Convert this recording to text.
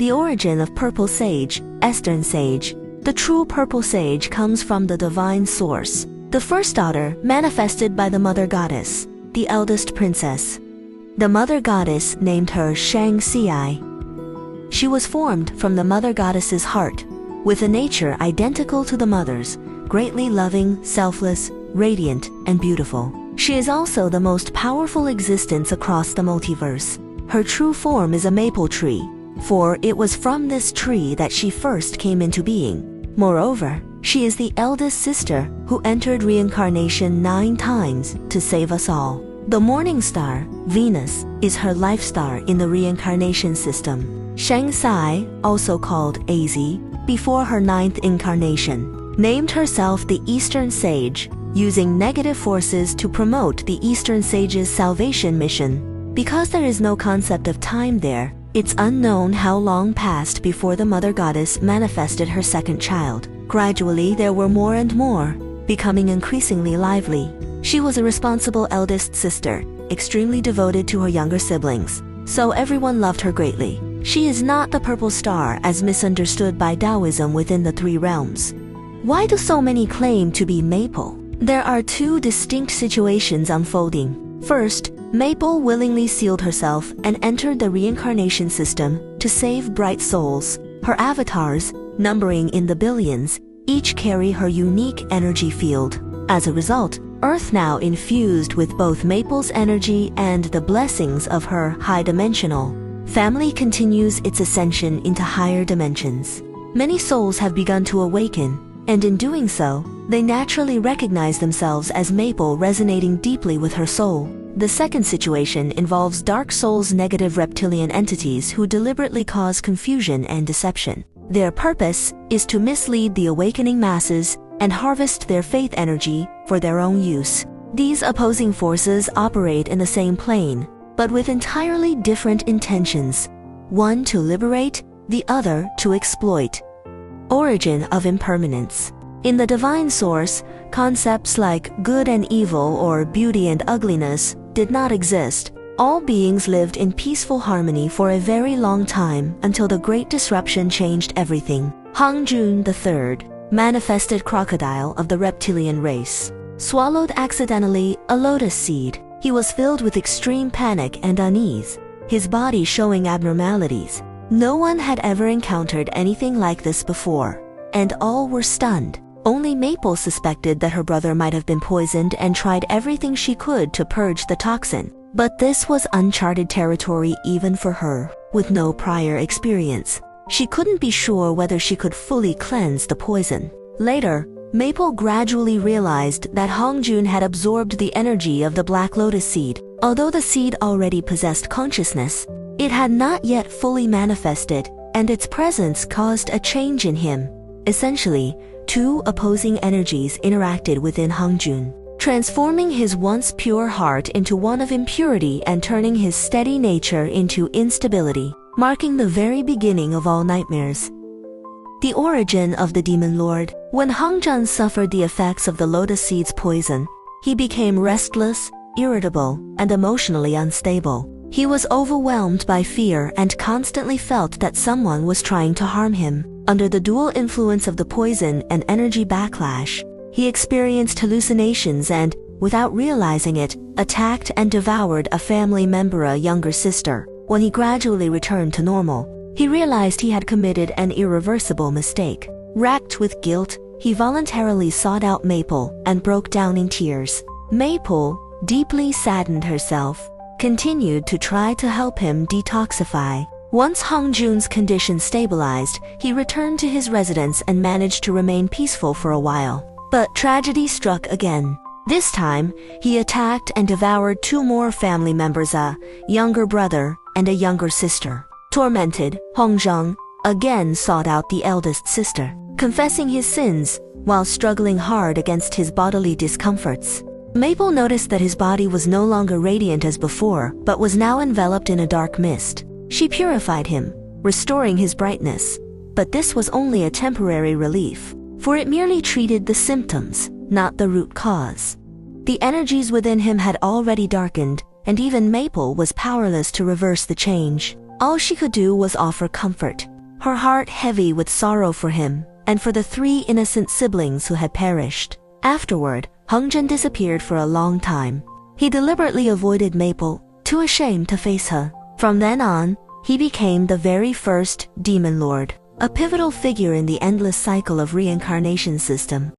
The origin of purple sage, Eastern sage. The true purple sage comes from the divine source, the first daughter manifested by the mother goddess, the eldest princess. The mother goddess named her Shang Xi. She was formed from the mother goddess's heart, with a nature identical to the mother's, greatly loving, selfless, radiant, and beautiful. She is also the most powerful existence across the multiverse. Her true form is a maple tree, for it was from this tree that she first came into being. Moreover, she is the eldest sister who entered reincarnation 9 times to save us all. The morning star, Venus, is her life star in the reincarnation system. Shang Xi, also called Az, before her 9th incarnation, named herself the Eastern Sage, using negative forces to promote the Eastern Sage's salvation mission. Because there is no concept of time there, it's unknown how long passed before the mother goddess manifested her second child. Gradually, there were more and more, becoming increasingly lively. She was a responsible eldest sister, extremely devoted to her younger siblings, so everyone loved her greatly. She is not the purple star as misunderstood by Taoism within the 3 realms. Why do so many claim to be maple? There are 2 distinct situations unfolding. First, Maple willingly sealed herself and entered the reincarnation system to save bright souls. Her avatars, numbering in the billions, each carry her unique energy field. As a result, Earth now infused with both Maple's energy and the blessings of her high-dimensional family continues its ascension into higher dimensions. Many souls have begun to awaken, and in doing so, they naturally recognize themselves as Maple resonating deeply with her soul. The second situation involves dark souls' negative reptilian entities who deliberately cause confusion and deception. Their purpose is to mislead the awakening masses and harvest their faith energy for their own use. These opposing forces operate in the same plane, but with entirely different intentions. One to liberate, the other to exploit. Origin of impermanence. In the divine source, concepts like good and evil or beauty and ugliness did not exist. All beings lived in peaceful harmony for a very long time until the Great Disruption changed everything. Hongjun III, manifested crocodile of the reptilian race, swallowed accidentally a lotus seed. He was filled with extreme panic and unease, his body showing abnormalities. No one had ever encountered anything like this before, and all were stunned. Only Maple suspected that her brother might have been poisoned and tried everything she could to purge the toxin. But this was uncharted territory even for her, with no prior experience. She couldn't be sure whether she could fully cleanse the poison. Later, Maple gradually realized that Hongjun had absorbed the energy of the Black Lotus seed. Although the seed already possessed consciousness, it had not yet fully manifested, and its presence caused a change in him. Essentially, 2 opposing energies interacted within Hongjun, transforming his once pure heart into one of impurity and turning his steady nature into instability, marking the very beginning of all nightmares. The origin of the Demon Lord. When Hongjun suffered the effects of the lotus seed's poison, he became restless, irritable, and emotionally unstable. He was overwhelmed by fear and constantly felt that someone was trying to harm him. Under the dual influence of the poison and energy backlash, he experienced hallucinations and, without realizing it, attacked and devoured a family member, a younger sister. When he gradually returned to normal, he realized he had committed an irreversible mistake. Racked with guilt, he voluntarily sought out Maple and broke down in tears. Maple, deeply saddened herself, continued to try to help him detoxify. Once Hongjun's condition stabilized, he returned to his residence and managed to remain peaceful for a while. But tragedy struck again. This time, he attacked and devoured 2 more family members, a younger brother and a younger sister. Tormented, Hongjun again sought out the eldest sister, confessing his sins while struggling hard against his bodily discomforts. Maple noticed that his body was no longer radiant as before, but was now enveloped in a dark mist. She purified him, restoring his brightness. But this was only a temporary relief, for it merely treated the symptoms, not the root cause. The energies within him had already darkened, and even Maple was powerless to reverse the change. All she could do was offer comfort. her heart heavy with sorrow for him, and for the 3 innocent siblings who had perished. Afterward, Hengzhen disappeared for a long time. He deliberately avoided Maple, too ashamed to face her. From then on, he became the very first Demon Lord, a pivotal figure in the endless cycle of reincarnation system.